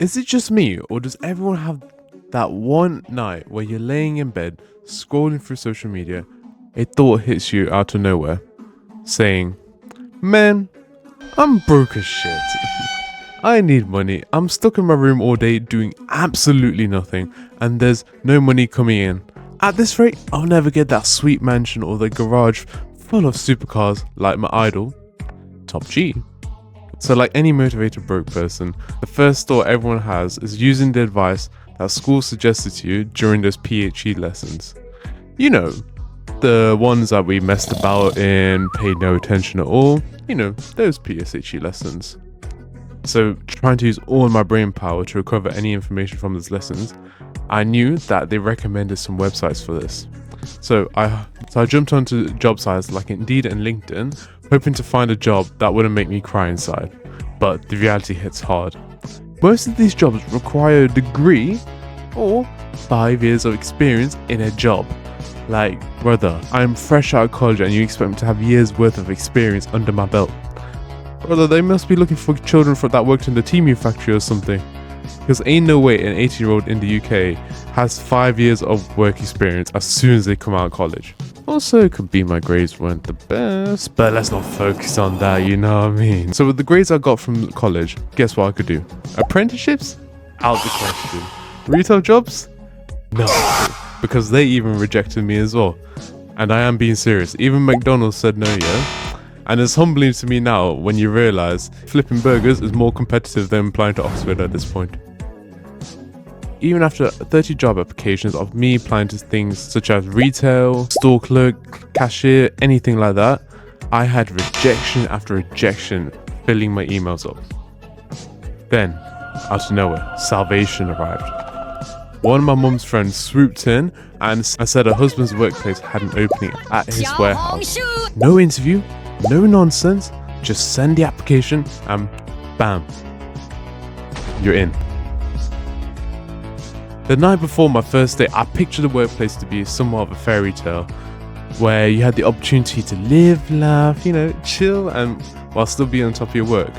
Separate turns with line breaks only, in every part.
Is it just me, or does everyone have that one night where you're laying in bed, scrolling through social media, a thought hits you out of nowhere, saying, man, I'm broke as shit. I need money. I'm stuck in my room all day doing absolutely nothing, and there's no money coming in. At this rate, I'll never get that sweet mansion or the garage full of supercars like my idol, Top G. So like any motivated broke person, the first thought everyone has is using the advice that school suggested to you during those PHE lessons. You know, the ones that we messed about in, paid no attention at all, you know, those PSHE lessons. So trying to use all my brain power to recover any information from those lessons, I knew that they recommended some websites for this. So I jumped onto job sites like Indeed and LinkedIn, hoping to find a job that wouldn't make me cry inside. But the reality hits hard. Most of these jobs require a degree or 5 years of experience in a job. Like, brother, I'm fresh out of college and you expect me to have years worth of experience under my belt. Brother, they must be looking for children that worked in the Temu factory or something. Because ain't no way an 18-year-old in the UK has 5 years of work experience as soon as they come out of college. Also, it could be my grades weren't the best, but let's not focus on that, you know what I mean? So with the grades I got from college, guess what I could do? Apprenticeships? Out the question. Retail jobs? No, because they even rejected me as well. And I am being serious. Even McDonald's said no, yeah? And it's humbling to me now when you realise flipping burgers is more competitive than applying to Oxford at this point. Even after 30 job applications of me applying to things such as retail, store clerk, cashier, anything like that, I had rejection after rejection filling my emails up. Then, out of nowhere, salvation arrived. One of my mum's friends swooped in and said her husband's workplace had an opening at his warehouse. No interview, no nonsense, just send the application and bam, you're in. The night before my first day, I pictured the workplace to be somewhat of a fairy tale where you had the opportunity to live, laugh, you know, chill, and while still being on top of your work.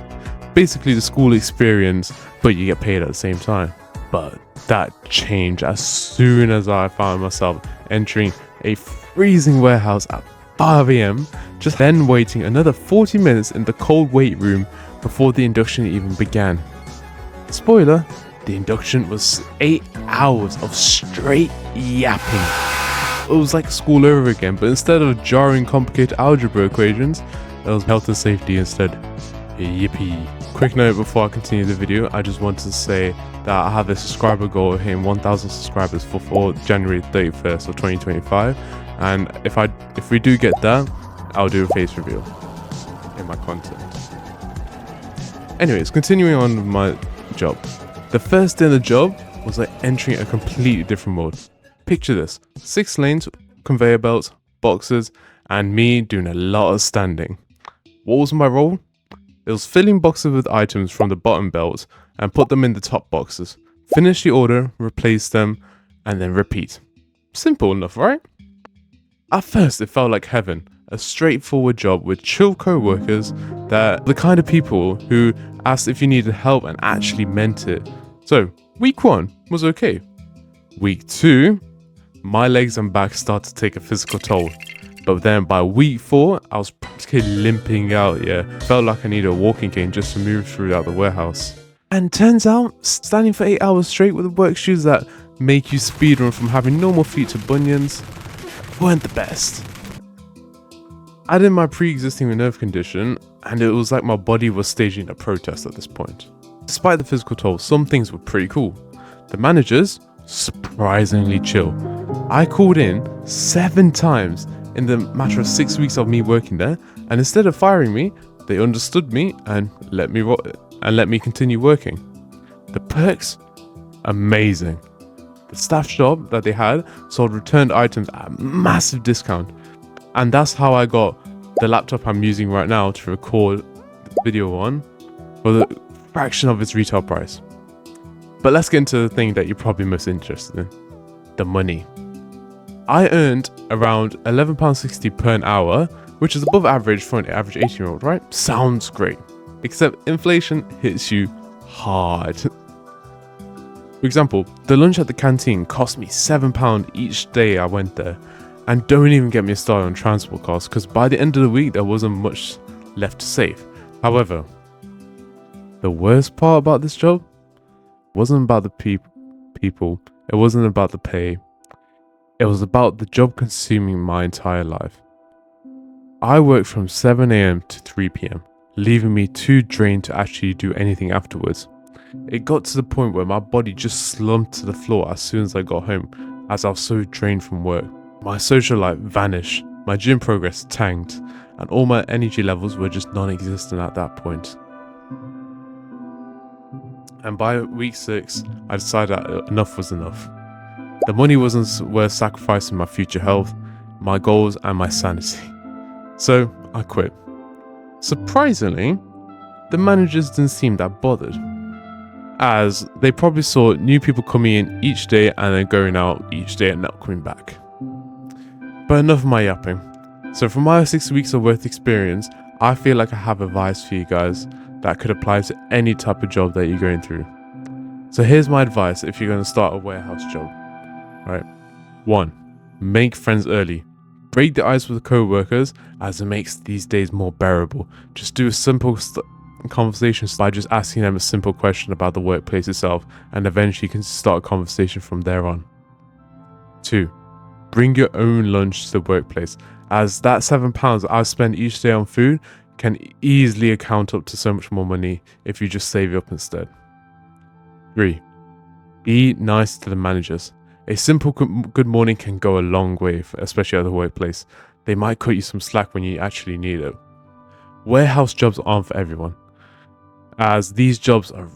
Basically the school experience, but you get paid at the same time. But that changed as soon as I found myself entering a freezing warehouse at 5 AM, just then waiting another 40 minutes in the cold wait room before the induction even began. Spoiler, the induction was 8 hours of straight yapping. It was like school over again, but instead of jarring complicated algebra equations, it was health and safety instead. Yippee. Quick note before I continue the video, I just wanted to say that I have a subscriber goal of hitting 1,000 subscribers for January 31st of 2025, and if we do get that, I'll do a face reveal in my content. Anyways, continuing on with my job. The first day of the job was like entering a completely different world. Picture this, 6 lanes, conveyor belts, boxes, and me doing a lot of standing. What was my role? It was filling boxes with items from the bottom belts and put them in the top boxes. Finish the order, replace them, and then repeat. Simple enough, right? At first it felt like heaven, a straightforward job with chill co-workers that the kind of people who asked if you needed help and actually meant it. So, week 1 was okay. Week 2, my legs and back started to take a physical toll. But then by week 4, I was practically limping out, yeah. Felt like I needed a walking cane just to move throughout the warehouse. And turns out, standing for 8 hours straight with work shoes that make you speedrun from having normal feet to bunions weren't the best. Add in my pre-existing nerve condition, and it was like my body was staging a protest at this point. Despite the physical toll, some things were pretty cool. The managers, surprisingly chill. I called in 7 times in the matter of 6 weeks of me working there, and instead of firing me, they understood me and let me continue working. The perks, amazing. The staff shop that they had sold returned items at a massive discount, and that's how I got the laptop I'm using right now to record the video on for the fraction of its retail price. But let's get into the thing that you're probably most interested in, the money. I earned around £11.60 per hour, which is above average for an average 18-year-old, right? Sounds great. Except inflation hits you hard. For example, the lunch at the canteen cost me £7 each day I went there. And don't even get me started on transport costs, because by the end of the week there wasn't much left to save. However, the worst part about this job wasn't about the people, it wasn't about the pay, it was about the job consuming my entire life. I worked from 7 a.m. to 3 p.m, leaving me too drained to actually do anything afterwards. It got to the point where my body just slumped to the floor as soon as I got home, as I was so drained from work. My social life vanished, my gym progress tanked, and all my energy levels were just non-existent at that point. And by week 6, I decided that enough was enough. The money wasn't worth sacrificing my future health, my goals, and my sanity. So I quit. Surprisingly, the managers didn't seem that bothered, as they probably saw new people coming in each day and then going out each day and not coming back. But enough of my yapping. So from my 6 weeks of work experience, I feel like I have advice for you guys that could apply to any type of job that you're going through. So here's my advice if you're going to start a warehouse job. Right. 1. Make friends early. Break the ice with co-workers, as it makes these days more bearable. Just do a simple conversation by just asking them a simple question about the workplace itself, and eventually you can start a conversation from there on. 2. Bring your own lunch to the workplace, as that £7 I spend each day on food can easily account up to so much more money if you just save it up instead. 3. Be nice to the managers. A simple good morning can go a long way, especially at the workplace. They might cut you some slack when you actually need it. Warehouse jobs aren't for everyone, as these jobs are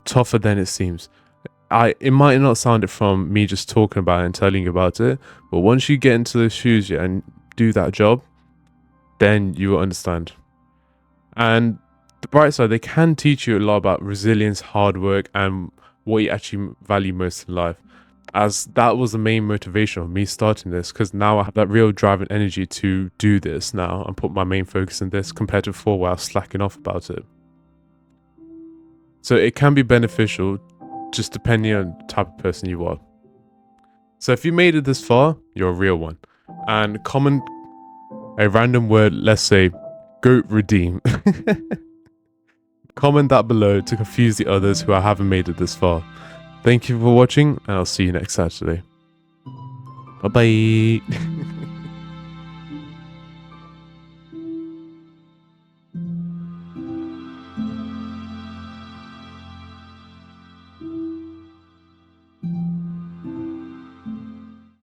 tougher than it seems. It might not sound it from me just talking about it and telling you about it, but once you get into those shoes and do that job, then you will understand. And the bright side, they can teach you a lot about resilience, hard work, and what you actually value most in life, as that was the main motivation of me starting this, because now I have that real drive and energy to do this now and put my main focus in this, compared to before where I was slacking off about it. So it can be beneficial, just depending on the type of person you are. So if you made it this far, you're a real one. And comment a random word, let's say goat redeem. Comment that below to confuse the others who haven't made it this far. Thank you for watching, and I'll see you next Saturday. Bye bye.